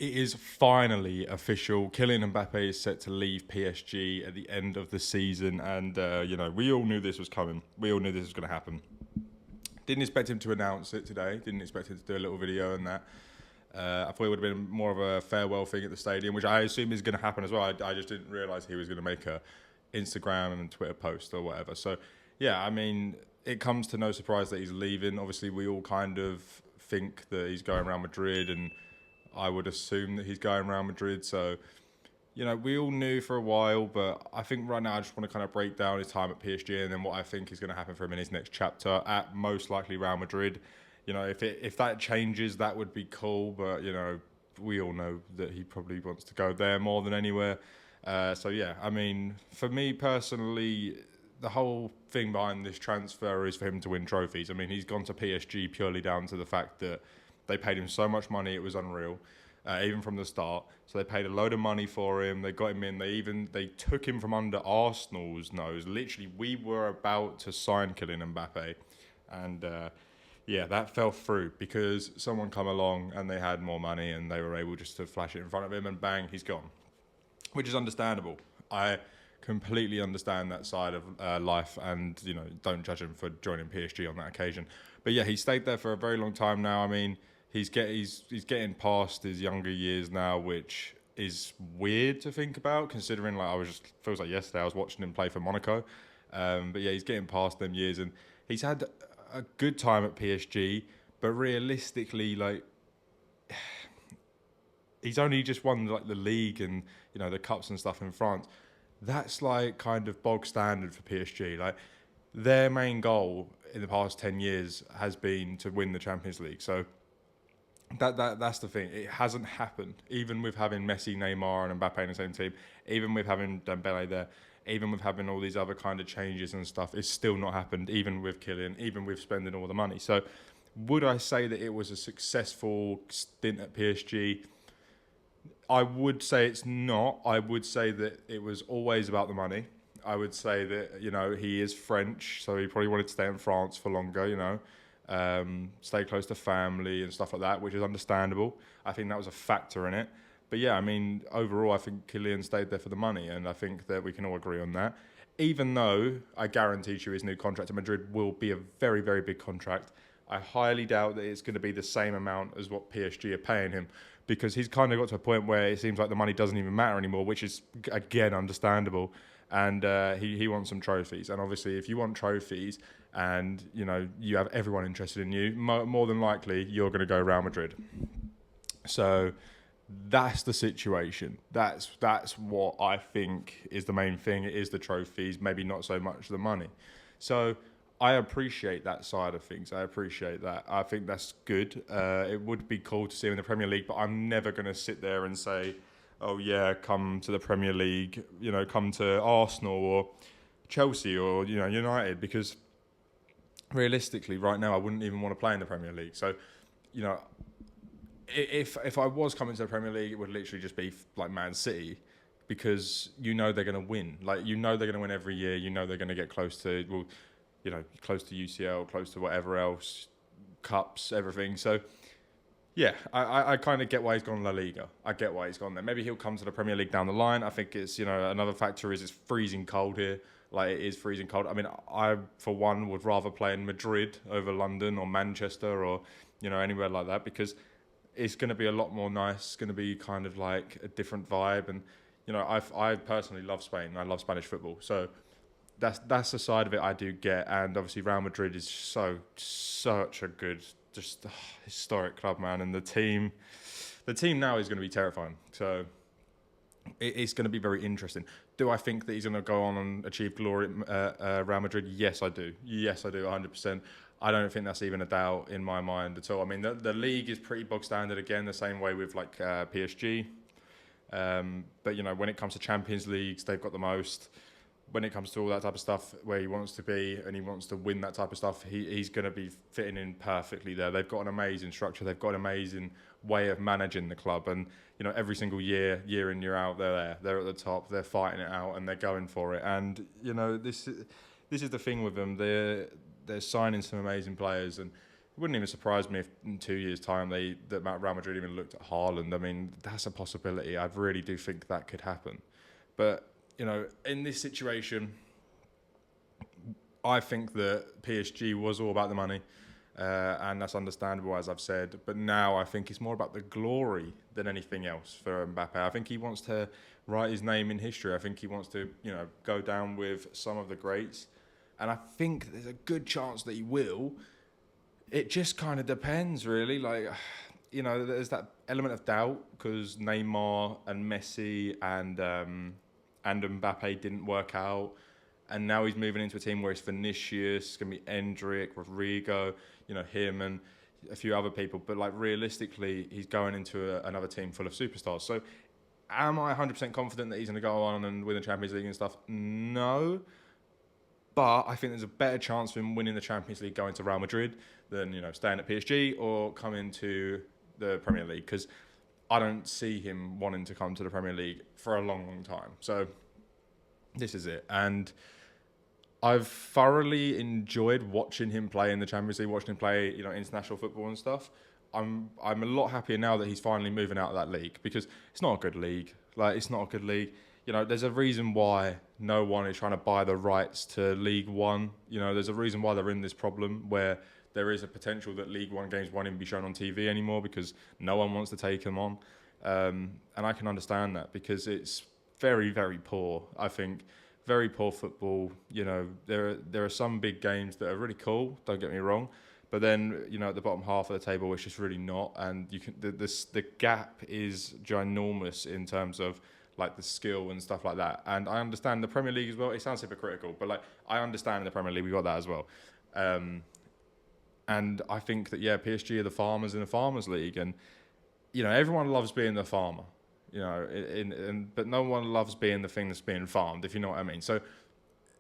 It is finally official. Kylian Mbappe is set to leave PSG at the end of the season, and we all knew this was coming. We all knew this was going to happen. Didn't expect him to announce it today. Didn't expect him to do a little video and that. I thought it would have been more of a farewell thing at the stadium, which I assume is going to happen as well. I just didn't realise he was going to make a Instagram and Twitter post or whatever. So, yeah, I mean, it comes to no surprise that he's leaving. Obviously, we all kind of think that he's going around Madrid, and I would assume that he's going around Madrid. So, we all knew for a while, but I think right now I just want to kind of break down his time at PSG and then what I think is going to happen for him in his next chapter at most likely Real Madrid. If that changes, that would be cool, but we all know that he probably wants to go there more than anywhere. So yeah, I mean, for me personally, the whole thing behind this transfer is for him to win trophies. I mean, he's gone to PSG purely down to the fact that they paid him so much money, it was unreal, even from the start. So they paid a load of money for him. They got him in. They took him from under Arsenal's nose. Literally, we were about to sign Kylian Mbappe, and yeah, that fell through because someone come along and they had more money and they were able just to flash it in front of him, and bang, he's gone, which is understandable. I completely understand that side of life, and don't judge him for joining PSG on that occasion. But yeah, he stayed there for a very long time now. I mean, he's getting past his younger years now, which is weird to think about, considering feels like yesterday I was watching him play for Monaco. But yeah, he's getting past them years, and he's had a good time at PSG. But realistically, he's only just won the league and the cups and stuff in France. That's kind of bog standard for PSG. Their main goal in the past 10 years has been to win the Champions League. So that's the thing. It hasn't happened, even with having Messi, Neymar, and Mbappe in the same team. Even with having Dembele there. Even with having all these other kind of changes and stuff, it's still not happened. Even with Kylian, even with spending all the money. So, would I say that it was a successful stint at PSG? I would say it's not. I would say that it was always about the money. I would say that, he is French, so he probably wanted to stay in France for longer, stay close to family and stuff like that, which is understandable. I think that was a factor in it. But yeah, I mean, overall, I think Kylian stayed there for the money, and I think that we can all agree on that. Even though I guarantee you his new contract at Madrid will be a very, very big contract, I highly doubt that it's going to be the same amount as what PSG are paying him, because he's kind of got to a point where it seems like the money doesn't even matter anymore, which is, again, understandable. And he wants some trophies. And obviously, if you want trophies and, you have everyone interested in you, more than likely, you're going to go Real Madrid. So that's the situation. That's what I think is the main thing. It is the trophies, maybe not so much the money. So I appreciate that side of things. I appreciate that. I think that's good. It would be cool to see him in the Premier League, but I'm never going to sit there and say, oh yeah, come to the Premier League, come to Arsenal or Chelsea or, United, because realistically right now I wouldn't even want to play in the Premier League. So, if I was coming to the Premier League, it would literally just be like Man City, because they're going to win. They're going to win every year. They're going to get close to, close to UCL, close to whatever else, cups, everything. So, yeah, I kind of get why he's gone La Liga. I get why he's gone there. Maybe he'll come to the Premier League down the line. I think it's, another factor is it's freezing cold here. It is freezing cold. I mean, I, for one, would rather play in Madrid over London or Manchester or, anywhere like that, because it's going to be a lot more nice. It's going to be kind of like a different vibe. And, I personally love Spain. I love Spanish football. So that's the side of it I do get. And obviously Real Madrid is such a good, just historic club, man. And the team now is going to be terrifying. So it's going to be very interesting. Do I think that he's going to go on and achieve glory at Real Madrid? Yes, I do. Yes, I do, 100%. I don't think that's even a doubt in my mind at all. I mean, the league is pretty bog standard again, the same way with PSG. But, when it comes to Champions Leagues, they've got the most. When it comes to all that type of stuff where he wants to be and he wants to win that type of stuff, he's going to be fitting in perfectly there. They've got an amazing structure. They've got an amazing way of managing the club. And, every single year in, year out, they're there. They're at the top. They're fighting it out and they're going for it. And, this is the thing with them. They're signing some amazing players. And wouldn't even surprise me if in 2 years' time that Real Madrid even looked at Haaland. I mean, that's a possibility. I really do think that could happen. But, in this situation, I think that PSG was all about the money, and that's understandable, as I've said. But now I think it's more about the glory than anything else for Mbappe. I think he wants to write his name in history. I think he wants to, go down with some of the greats. And I think there's a good chance that he will. It just kind of depends, really. There's that element of doubt because Neymar and Messi and Mbappe didn't work out. And now he's moving into a team where it's Vinicius, it's going to be Endrick, Rodrigo, him and a few other people. But, realistically, he's going into another team full of superstars. So, am I 100% confident that he's going to go on and win the Champions League and stuff? No. But I think there's a better chance of him winning the Champions League going to Real Madrid than, staying at PSG or coming to the Premier League. Because I don't see him wanting to come to the Premier League for a long, long time. So, this is it. And I've thoroughly enjoyed watching him play in the Champions League, watching him play, international football and stuff. I'm a lot happier now that he's finally moving out of that league because it's not a good league. It's not a good league. There's a reason why no one is trying to buy the rights to League One. There's a reason why they're in this problem where there is a potential that League One games won't even be shown on TV anymore because no one wants to take them on. And I can understand that because it's very, very poor, I think. Very poor football. There are some big games that are really cool, don't get me wrong. But then, at the bottom half of the table, it's just really not. And the gap is ginormous in terms of the skill and stuff like that. And I understand the Premier League as well. It sounds hypocritical, but I understand in the Premier League we got that as well. And I think that PSG are the farmers in the Farmers League, and everyone loves being the farmer. But no one loves being the thing that's being farmed, if you know what I mean. So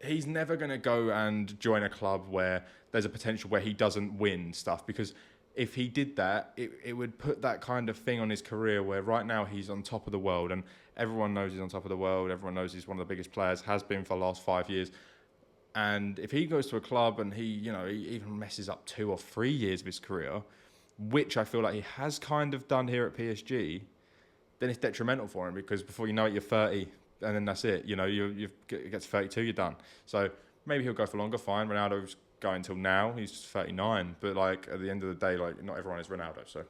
he's never going to go and join a club where there's a potential where he doesn't win stuff, because if he did that, it would put that kind of thing on his career where right now he's on top of the world and everyone knows he's on top of the world. Everyone knows he's one of the biggest players, has been for the last 5 years. And if he goes to a club and he even messes up 2 or 3 years of his career, which I feel like he has kind of done here at PSG, then it's detrimental for him because before you know it, you're 30 and then that's it. You get to 32, you're done. So maybe he'll go for longer, fine. Ronaldo's going till now. He's 39. But, at the end of the day, not everyone is Ronaldo. So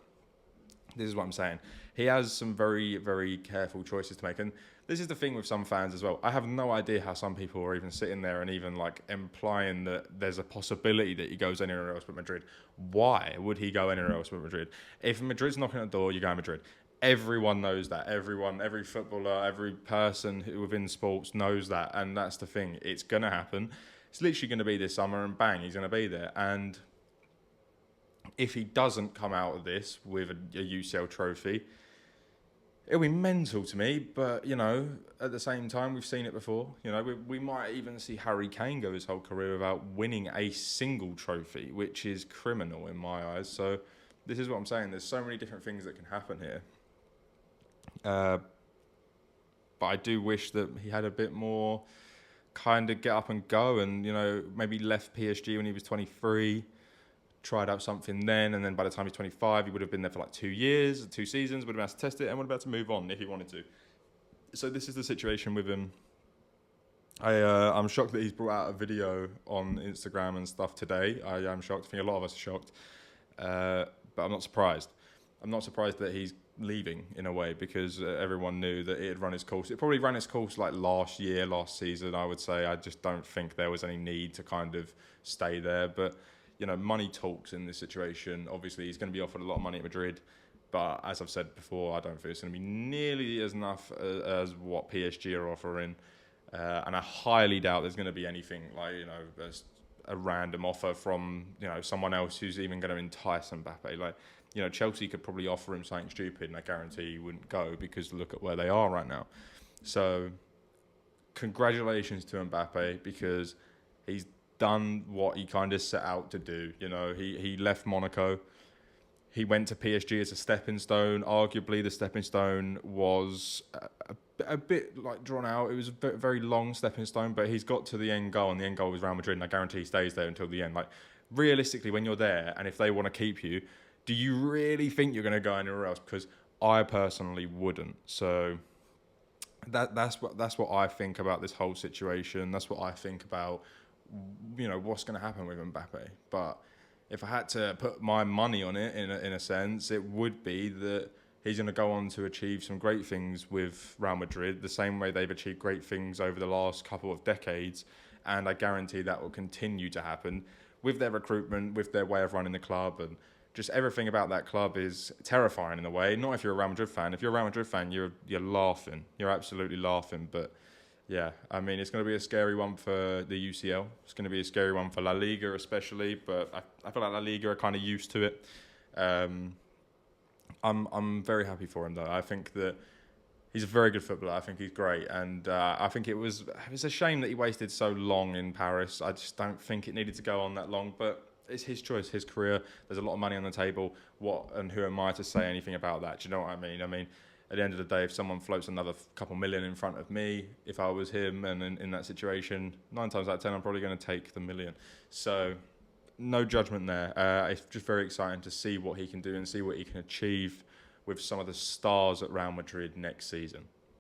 this is what I'm saying. He has some very, very careful choices to make. And this is the thing with some fans as well. I have no idea how some people are even sitting there and even, implying that there's a possibility that he goes anywhere else but Madrid. Why would he go anywhere else but Madrid? If Madrid's knocking at the door, you go to Madrid. Everyone knows that. Every footballer, every person within sports knows that. And that's the thing. It's going to happen. It's literally going to be this summer and bang, he's going to be there. And if he doesn't come out of this with a UCL trophy, it'll be mental to me. But, at the same time, we've seen it before. We might even see Harry Kane go his whole career without winning a single trophy, which is criminal in my eyes. So this is what I'm saying. There's so many different things that can happen here. But I do wish that he had a bit more kind of get up and go and, maybe left PSG when he was 23, tried out something then, and then by the time he's 25, he would have been there for 2 years, 2 seasons, would have been able to test it and would have been able to move on if he wanted to. So this is the situation with him. I'm shocked that he's brought out a video on Instagram and stuff today. I am shocked. I think a lot of us are shocked. But I'm not surprised. I'm not surprised that he's leaving in a way because everyone knew that it had run its course. It probably ran its course last year, last season, I would say. I just don't think there was any need to kind of stay there. But, money talks in this situation. Obviously, he's going to be offered a lot of money at Madrid. But as I've said before, I don't think it's going to be nearly as enough as what PSG are offering. And I highly doubt there's going to be anything a random offer from, someone else who's even going to entice Mbappe. Chelsea could probably offer him something stupid and I guarantee he wouldn't go because look at where they are right now. So, congratulations to Mbappe because he's done what he kind of set out to do. He left Monaco. He went to PSG as a stepping stone. Arguably, the stepping stone was a bit drawn out. It was a very long stepping stone, but he's got to the end goal, and the end goal was Real Madrid, and I guarantee he stays there until the end. realistically, when you're there and if they want to keep you, do you really think you're going to go anywhere else? Because I personally wouldn't. So that's what I think about this whole situation. That's what I think about, what's going to happen with Mbappe. But if I had to put my money on it, in a sense, it would be that he's going to go on to achieve some great things with Real Madrid, the same way they've achieved great things over the last couple of decades. And I guarantee that will continue to happen with their recruitment, with their way of running the club, and just everything about that club is terrifying in a way. Not if you're a Real Madrid fan. If you're a Real Madrid fan, you're laughing. You're absolutely laughing. But yeah, I mean, it's going to be a scary one for the UCL. It's going to be a scary one for La Liga, especially. But I feel like La Liga are kind of used to it. I'm very happy for him though. I think that he's a very good footballer. I think he's great, and I think it was a shame that he wasted so long in Paris. I just don't think it needed to go on that long, but it's his choice, his career. There's a lot of money on the table. What and who am I to say anything about that? Do you know what I mean? I mean, at the end of the day, if someone floats another couple million in front of me, if I was him and in that situation, 9 times out of 10, I'm probably going to take the million. So no judgment there. It's just very exciting to see what he can do and see what he can achieve with some of the stars at Real Madrid next season.